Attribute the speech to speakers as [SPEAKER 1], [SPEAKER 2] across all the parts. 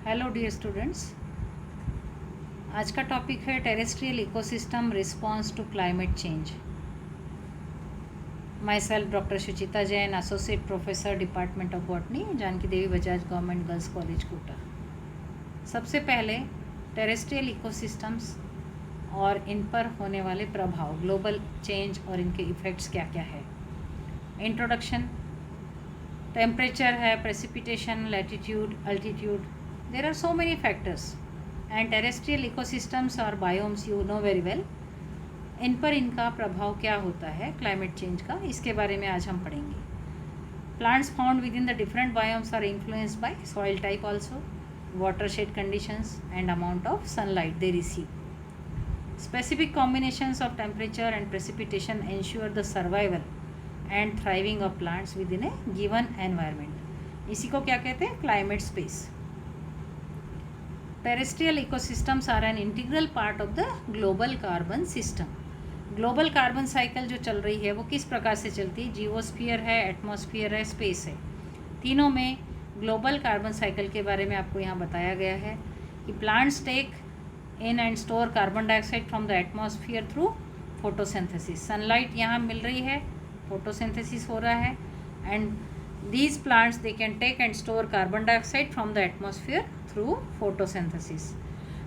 [SPEAKER 1] Hello dear students. आज का topic है terrestrial ecosystem response to climate change. Myself doctor Suchita Jain, associate professor, department of botany, Janki Devi Bajaj government girls college Kota. सबसे पहले terrestrial ecosystems और इन पर होने वाले प्रभाव, ग्लोबल चेंज और इनके इफ़ेक्ट्स क्या क्या है। इंट्रोडक्शन। टेम्परेचर है, precipitation, latitude, altitude, there are so many factors and terrestrial ecosystems और biomes you know very well. इन पर इनका प्रभाव क्या होता है क्लाइमेट चेंज का, इसके बारे में आज हम पढ़ेंगे। Plants found within the different biomes are influenced by soil type also, watershed conditions and amount of sunlight they receive. Specific combinations of temperature and precipitation ensure the survival and thriving of plants within a given environment. इसी को क्या कहते हैं? climate space. Terrestrial ecosystems are an integral part of the global carbon system. Global carbon cycle जो चल रही है वो किस प्रकार से चलती है? जियोस्फीयर है, एटमॉस्फेयर है, स्पेस है, तीनों में ग्लोबल कार्बन साइकिल के बारे में आपको यहाँ बताया गया है कि plants take in and store carbon dioxide from the atmosphere through photosynthesis. Sunlight यहाँ मिल रही है, फोटोसिंथेसिस हो रहा है, and these plants they can take and store carbon dioxide from the atmosphere through photosynthesis.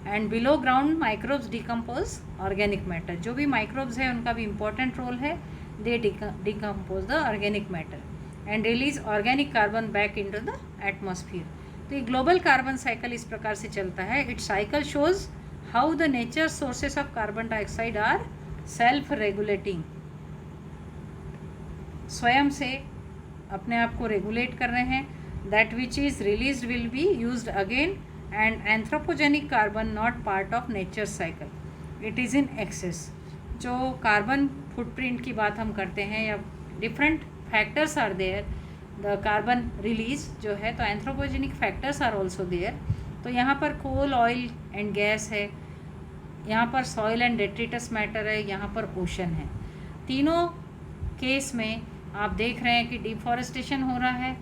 [SPEAKER 1] And below ground microbes decompose organic matter. जो भी microbes है उनका भी इम्पोर्टेंट रोल है, they decompose the organic matter and release organic carbon back into the atmosphere. तो ये global carbon cycle इस प्रकार से चलता है। It cycle shows how the nature sources of carbon dioxide are self regulating, स्वयं से अपने आप को रेगुलेट कर रहे हैं। That which is release will be used again and anthropogenic carbon not part of nature cycle, it is in excess. जो carbon footprint की बात हम करते हैं या different factors are there, the carbon release जो है, तो anthropogenic factors are also there. तो यहाँ पर कोल, ऑयल एंड गैस है, यहाँ पर सॉइल एंड डेट्रिटस मैटर है, यहाँ पर ओशन है। तीनों केस में आप देख रहे हैं कि डिफॉरेस्टेशन हो रहा है,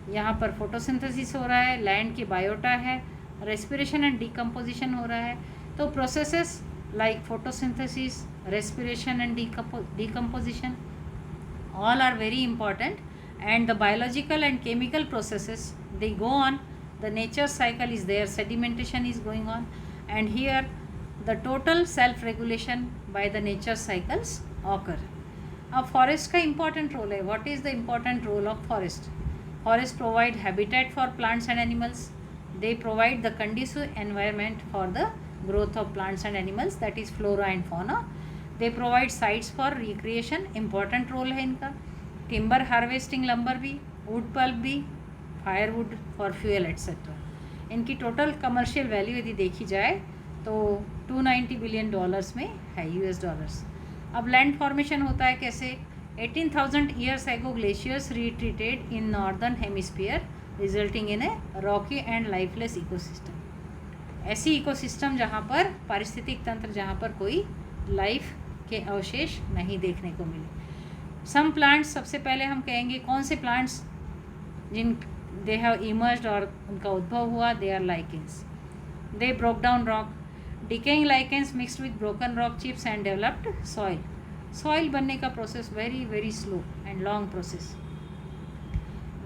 [SPEAKER 1] यहाँ पर फोटोसिंथेसिस हो रहा है, लैंड की बायोटा है, रेस्पिरेशन एंड डिकम्पोजिशन हो रहा है। तो processes like photosynthesis, respiration and decomposition all are very important, and the biological and chemical processes they go on. The nature cycle is there, sedimentation is going on, and here the total self regulation by the nature cycles occur. अब forest का important role है. What is the important role of forest? Forest provide habitat for plants and animals. They provide the conducive environment for the growth of plants and animals, that is flora and fauna. They provide sites for recreation, important role है इनका। Timber harvesting, lumber भी, wood pulp भी, firewood for fuel etcetera. इनकी total commercial value यदि देखी जाए तो $290 billion में है, US डॉलर्स। अब लैंड फॉर्मेशन होता है कैसे? 18,000 years ago glaciers retreated in northern hemisphere resulting in a rocky and lifeless ecosystem. ऐसी इकोसिस्टम जहाँ पर पारिस्थितिक तंत्र, जहाँ पर कोई लाइफ के अवशेष नहीं देखने को मिले। सम प्लांट्स, सबसे पहले हम कहेंगे कौन से प्लांट्स जिन दे हैव इमर्ज्ड और उनका उद्भव हुआ, they are lichens. They broke down rock, decaying lichens mixed with broken rock chips and developed soil. Soil बनने का process very very slow and long process.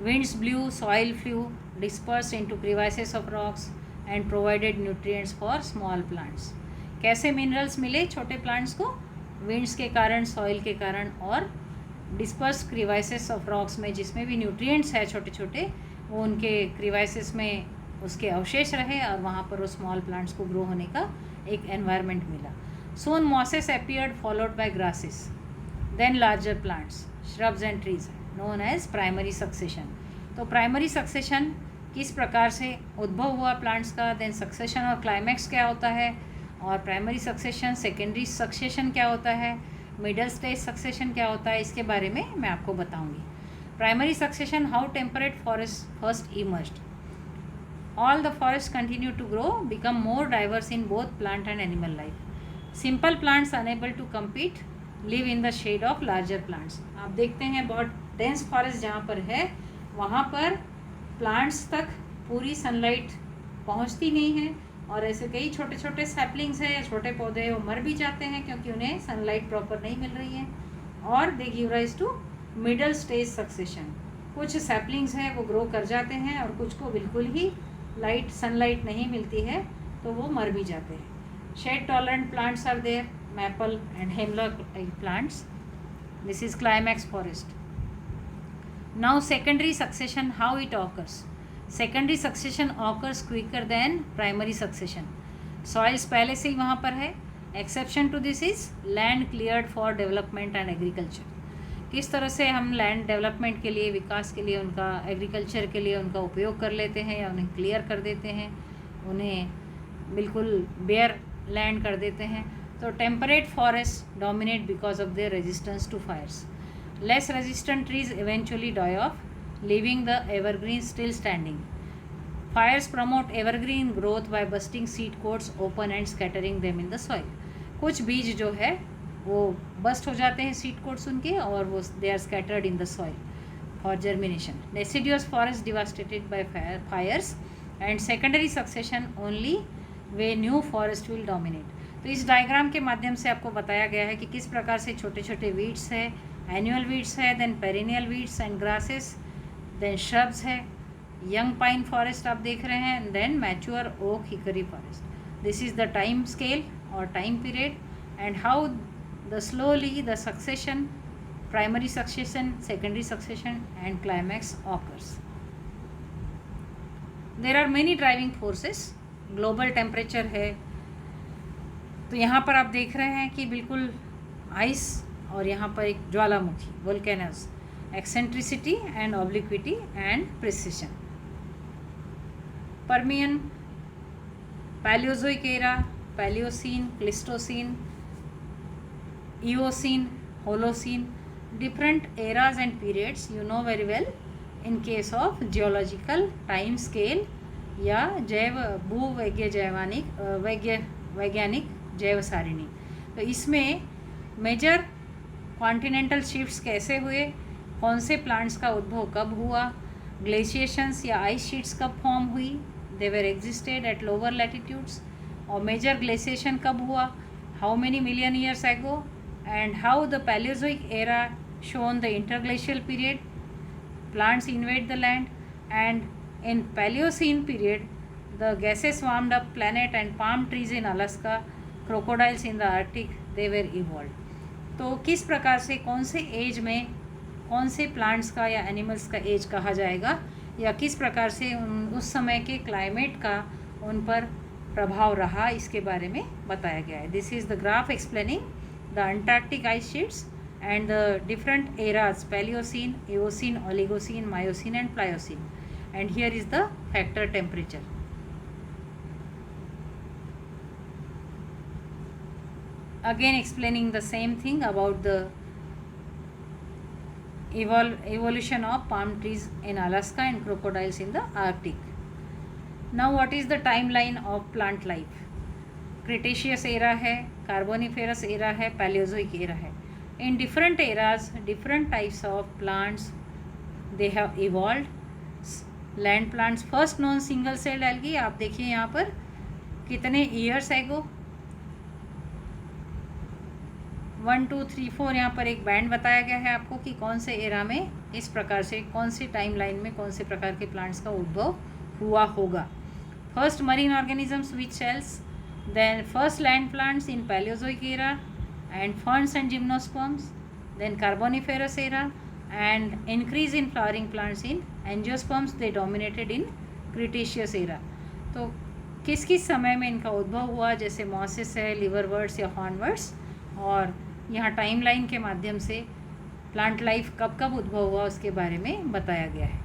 [SPEAKER 1] Winds blew, soil flew, dispersed into crevices of rocks and provided nutrients for small plants. कैसे minerals मिले छोटे plants को? Winds के कारण, soil के कारण, और डिस्पर्स क्रिवाइसेस ऑफ रॉक्स में जिसमें भी न्यूट्रिएंट्स है छोटे छोटे, वो उनके क्रिवाइसेस में उसके अवशेष रहे और वहाँ पर वो स्मॉल प्लांट्स को ग्रो होने का एक एनवायरनमेंट मिला। Soon mosses appeared followed by grasses, then larger plants, shrubs and trees, known as primary succession. तो प्राइमरी सक्सेशन किस प्रकार से उद्भव हुआ प्लांट्स का, देन सक्सेशन और क्लाइमैक्स क्या होता है, और प्राइमरी सक्सेशन, सेकेंडरी सक्सेशन क्या होता है, मिडल स्टेज सक्सेशन क्या होता है, इसके बारे में मैं आपको बताऊंगी। Primary succession, how temperate forest first emerged. All the forest continue to grow, become more diverse in both plant and animal life. Simple plants enable to compete live in the shade of larger plants. आप देखते हैं बहुत dense forest जहाँ पर है वहाँ पर plants तक पूरी सनलाइट पहुंचती नहीं है, और ऐसे कई छोटे छोटे सैपलिंग्स हैं या छोटे पौधे वो मर भी जाते हैं क्योंकि उन्हें सनलाइट प्रॉपर नहीं मिल रही है। और they give rise to middle stage succession. कुछ सैपलिंग्स हैं वो ग्रो कर जाते हैं और कुछ को बिल्कुल ही सनलाइट नहीं मिलती है तो वो मर भी जाते हैं। Shade tolerant plants are there, maple and hemlock plants. This is climax forest. Now secondary succession, how it occurs? Secondary succession occurs quicker than primary succession. Soils पहले से ही वहाँ पर है। Exception to this is land cleared for development and agriculture. किस तरह से हम लैंड डेवलपमेंट के लिए, विकास के लिए, उनका एग्रीकल्चर के लिए उनका उपयोग कर लेते हैं या उन्हें क्लियर कर देते हैं, उन्हें बिल्कुल बेयर लैंड कर देते हैं। तो temperate forest dominate because of their resistance to fires. Less resistant trees eventually die off, leaving the evergreen still standing. Fires promote evergreen growth by busting seed coats open and scattering them in the soil. कुछ बीज जो है वो bast हो जाते हैं seed quotes उनके, और वो they are scattered in the soil for germination. Deciduous forest devastated by fires and secondary succession only where new forest will dominate. तो इस डायग्राम के माध्यम से आपको बताया गया है कि किस प्रकार से छोटे छोटे वीड्स है, एनुअल वीड्स है, then perennial weeds and grasses, then shrubs है, यंग पाइन फॉरेस्ट आप देख रहे हैं, then mature oak hickory forest. This is the time scale और time period and how the slowly the succession, primary succession, secondary succession and climax occurs. There are many driving forces. Global temperature है, तो यहाँ पर आप देख रहे हैं कि बिल्कुल आइस और यहाँ पर एक ज्वालामुखी, volcanoes, eccentricity and obliquity and precision. Permian, Paleozoic era, Paleocene, Pleistocene, Eocene, Holocene, different eras and periods you know very well in case of geological time scale या जैव वैज्ञानिक जैव सारिणी. तो इसमें मेजर कॉन्टिनेंटल शिफ्ट्स कैसे हुए, कौन से प्लांट्स का उद्भव कब हुआ, ग्लेशिएशंस या आइस शीट्स कब फॉर्म हुई, दे वर एग्जिस्टेड एट लोअर लैटिट्यूड्स, और मेजर ग्लेशिएशन कब हुआ, how many million years ago, and how the Palaeozoic era shown the interglacial period, plants invade the land, and in Palaeocene period the gases warmed up planet and palm trees in Alaska, crocodiles in the Arctic, they were evolve. तो किस प्रकार से कौन से as में कौन से plants का या एनिमल्स का एज कहा जाएगा, या किस प्रकार से उस समय के क्लाइमेट का उन पर प्रभाव रहा, इसके बारे में बताया गया है. This is the graph explaining the Antarctic ice sheets and the different eras, Paleocene, Eocene, Oligocene, Miocene and Pliocene, and here is the factor temperature. Again explaining the same thing about the evolution of palm trees in Alaska and crocodiles in the Arctic. Now what is the timeline of plant life? Cretaceous era है, Carboniferous era है, Paleozoic era है. In different eras, different types of plants they have evolved. Land plants, first known single celled algae, आप देखिए यहाँ पर कितने years ago, 1 2 3 4 यहाँ पर एक बैंड बताया गया है आपको कि कौन से एरा में इस प्रकार से, कौन सी टाइम लाइन में कौन से प्रकार के प्लांट्स का उद्भव हुआ होगा. First marine organisms which cells, then first land plants in Paleozoic era and ferns and gymnosperms, then Carboniferous era and increase in flowering plants in angiosperms, they dominated in Cretaceous era. तो किस किस समय में इनका उद्भव हुआ, जैसे mosses है, लिवरवर्ट्स या हॉर्नवर्ट्स, और यहाँ टाइमलाइन के माध्यम से प्लांट लाइफ कब कब उद्भव हुआ उसके बारे में बताया गया है.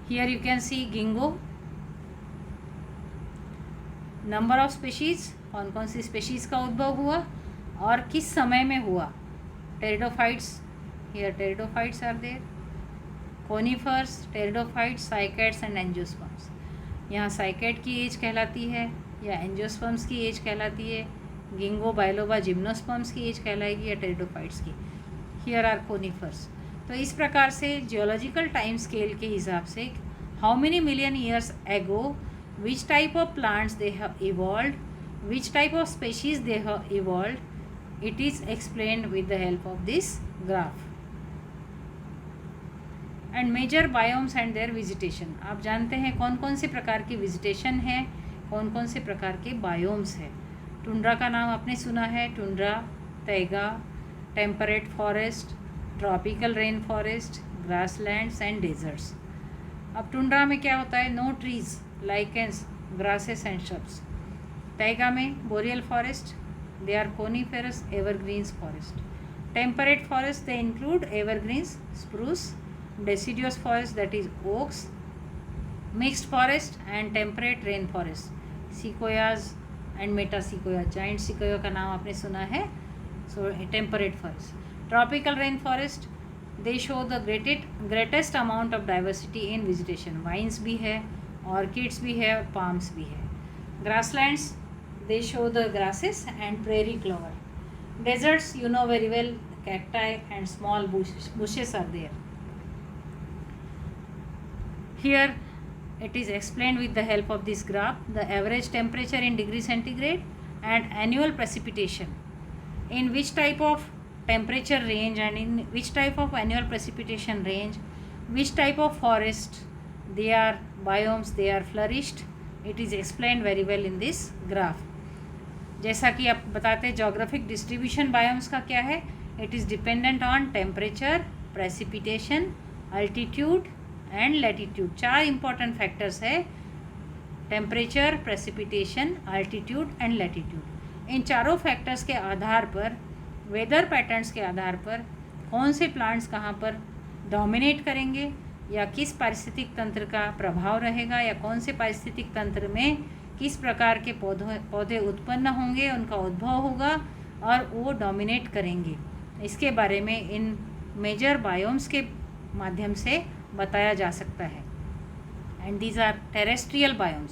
[SPEAKER 1] Here you can see गिंगो, number of species, कौन कौन सी स्पीशीज का उद्भव हुआ और किस समय में हुआ. Pteridophytes, here pteridophytes are there, conifers, pteridophytes, cycads and angiosperms. यहाँ साइकैड की एज कहलाती है या एंजियोस्पर्म्स की एज कहलाती है, गिंगो बाइलोबा जिम्नोस्पर्म्स की एज कहलाएगी या टेरिडोफाइट्स की. Here are conifers. तो इस प्रकार से जियोलॉजिकल टाइम स्केल के हिसाब से how many million years ago, which type of plants they have evolved, which type of species they have evolved. It is explained with the help of this graph. And major biomes and their vegetation. आप जानते हैं कौन कौन से प्रकार की visitation है, कौन कौन से प्रकार के बायोम्स है. टुंड्रा का नाम आपने सुना है, tundra, taiga, temperate forest, tropical rain forest, grasslands and deserts. अब टुंड्रा में क्या होता है? No trees, lichens, grasses and shrubs. Taiga में boreal forest, they are coniferous evergreens forest. Temperate forest they include evergreens, spruce, deciduous forest that is oaks, mixed forest and temperate rain forest, sequoias and metasequoia. giant sequoia का नाम आपने सुना है. so temperate forest. tropical rain forest, they show the greatest amount of diversity in vegetation. vines भी है, orchids भी है और palms भी है. grasslands, they show the grasses and prairie clover. deserts, you know very well, cacti and small bushes are there. Here it is explained with the help of this graph, the average temperature in degree centigrade and annual precipitation, in which type of temperature range and in which type of annual precipitation range, which type of forest they are, biomes they are flourished. It is explained very well in this graph. जैसा कि आप बताते हैं geographic distribution biomes का क्या है? It is dependent on temperature, precipitation, altitude and latitude. 4 important factors है, temperature, precipitation, altitude and latitude. इन चारों फैक्टर्स के आधार पर, वेदर पैटर्न्स के आधार पर कौन से प्लांट्स कहाँ पर डोमिनेट करेंगे या किस पारिस्थितिक तंत्र का प्रभाव रहेगा या कौन से पारिस्थितिक तंत्र में किस प्रकार के पौधे उत्पन्न होंगे, उनका उद्भव होगा और वो डोमिनेट करेंगे, इसके बारे में इन मेजर बायोम्स के माध्यम से बताया जा सकता है. And these are terrestrial biomes.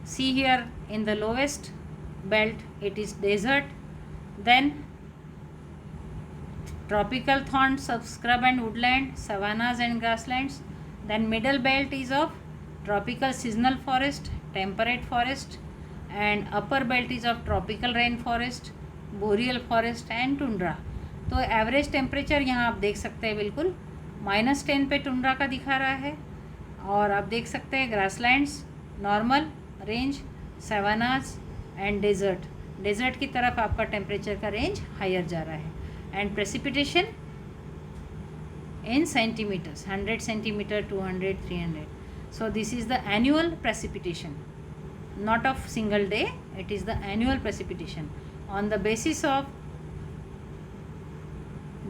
[SPEAKER 1] See here in the lowest belt it is desert, then tropical thorn subscrub and woodland, savannas and grasslands. Then middle belt is of tropical seasonal forest, temperate forest, and upper belt is of tropical rain forest, boreal forest and tundra. तो average temperature यहाँ आप देख सकते हैं बिल्कुल -10 पे tundra का दिखा रहा है. और आप देख सकते हैं grasslands, normal range, savannas and desert की तरफ आपका टेम्परेचर का रेंज हायर जा रहा है. And precipitation in centimetres, 100 centimetre, 200, 300. So this is the annual precipitation, not of single day, it is the annual precipitation. On the basis of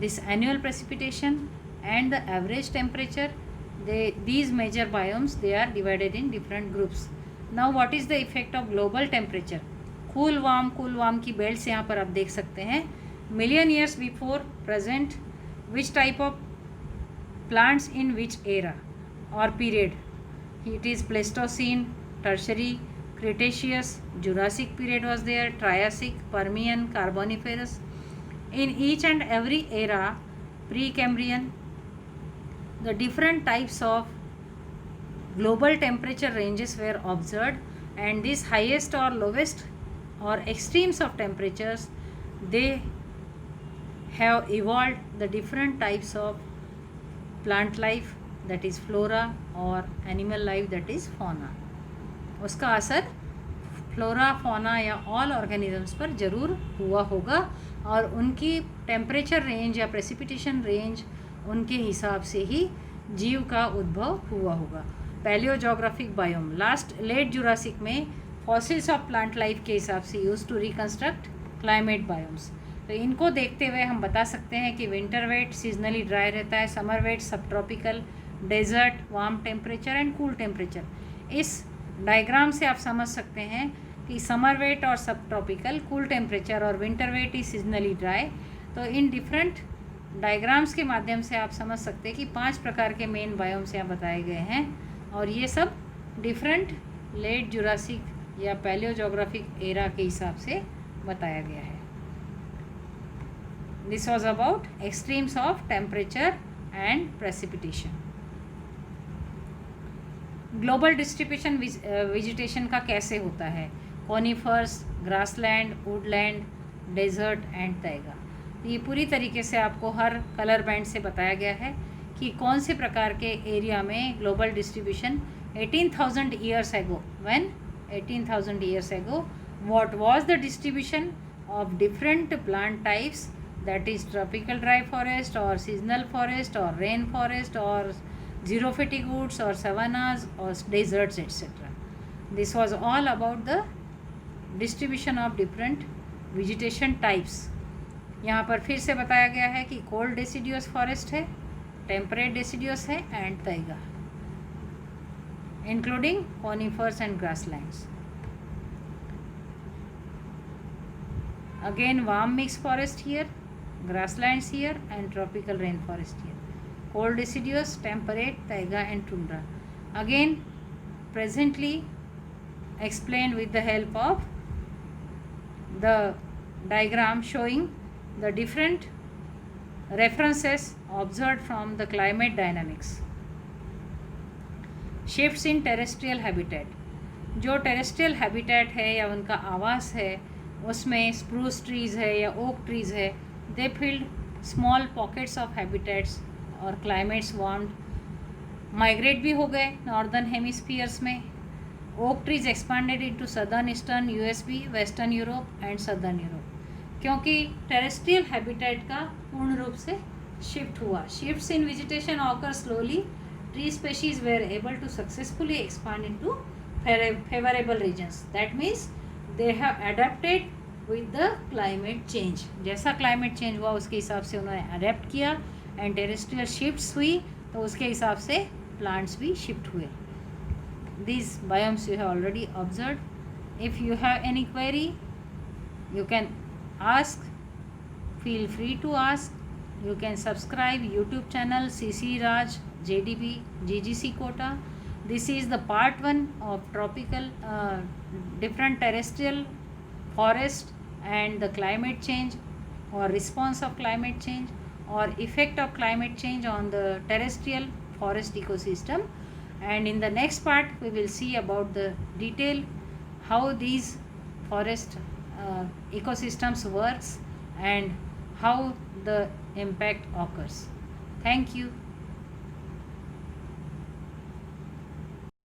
[SPEAKER 1] this annual precipitation and the average temperature, these major biomes, they are divided in different groups. Now what is the effect of global temperature? cool warm की belts यहाँ पर आप देख सकते हैं. million years before present, which type of plants in which era or period? It is Pleistocene, Tertiary, Cretaceous, Jurassic period was there, Triassic, Permian, Carboniferous. In each and every era, Precambrian, the different types of global temperature ranges were observed, and these highest or lowest or extremes of temperatures, they have evolved the different types of plant life, that is flora, or animal life, that is fauna. उसका असर flora, fauna या all organisms पर ज़रूर हुआ होगा और उनकी temperature range या प्रेसिपिटेशन रेंज उनके हिसाब से ही जीव का उद्भव हुआ होगा. पैलियोजोग्राफिक बायोम लेट जुरासिक में फॉसिल्स ऑफ प्लांट लाइफ के हिसाब से use to reconstruct climate biomes. तो इनको देखते हुए हम बता सकते हैं कि विंटर वेट सीजनली ड्राई रहता है, summer wet subtropical, desert warm temperature and cool temperature. इस डायग्राम से आप समझ सकते हैं कि समर वेट और सब ट्रॉपिकल, कूल टेम्परेचर और winter wet is seasonally dry. तो इन डिफरेंट डायग्राम्स के माध्यम से आप समझ सकते हैं कि 5 प्रकार के मेन बायोम्स यहाँ बताए गए हैं और ये सब डिफरेंट लेट जुरासिक या पैलियोजोग्राफिक एरा के हिसाब से बताया गया है. This was about extremes of temperature and precipitation. Global distribution vegetation का कैसे होता है, conifers, grassland, woodland, desert and taiga. ये पूरी तरीके से आपको हर कलर बैंड से बताया गया है कि कौन से प्रकार के एरिया में global distribution 18,000 years ago, when 18,000 years ago, what was the distribution of different plant types, that is tropical dry forest or seasonal forest or rain forest or xerophytic woods or savannas or deserts, etc. This was all about the distribution of different vegetation types. यहाँ पर फिर से बताया गया है कि cold deciduous forest है, temperate deciduous है and तैगा, including conifers and grasslands. Again warm mixed forest here, grasslands here and tropical rainforest here. Cold deciduous, temperate, taiga and tundra. Again presently explained with the help of the diagram showing the different references observed from the climate dynamics. Shifts in terrestrial habitat, जो terrestrial habitat है या उनका आवास है उसमें spruce trees है या oak trees है, they filled small pockets of habitats और क्लाइमेट्स वार्म्ड, माइग्रेट भी हो गए नॉर्दर्न हेमिस्फीयर्स में. Oak trees expanded into southern eastern USB, western Europe and southern Europe, क्योंकि टेरेस्ट्रियल हैबिटेट का पूर्ण रूप से शिफ्ट हुआ. Shifts in vegetation occur slowly, tree species were able to successfully expand into favorable regions. That means they have adapted with the climate change. जैसा climate change हुआ उसके हिसाब से उन्होंने अडेप्ट किया एंड टेरेस्ट्रियल शिफ्ट्स हुई तो उसके हिसाब से प्लांट्स भी शिफ्ट हुए. These biomes you have already observed. If you have any query you can ask, feel free to ask. You can subscribe YouTube channel CC Raj JDB GGC quota. This is the part 1 of tropical different terrestrial forest and the climate change or response of climate change or effect of climate change on the terrestrial forest ecosystem. And in the next part we will see about the detail how these forest ecosystems works and how the impact occurs. Thank you.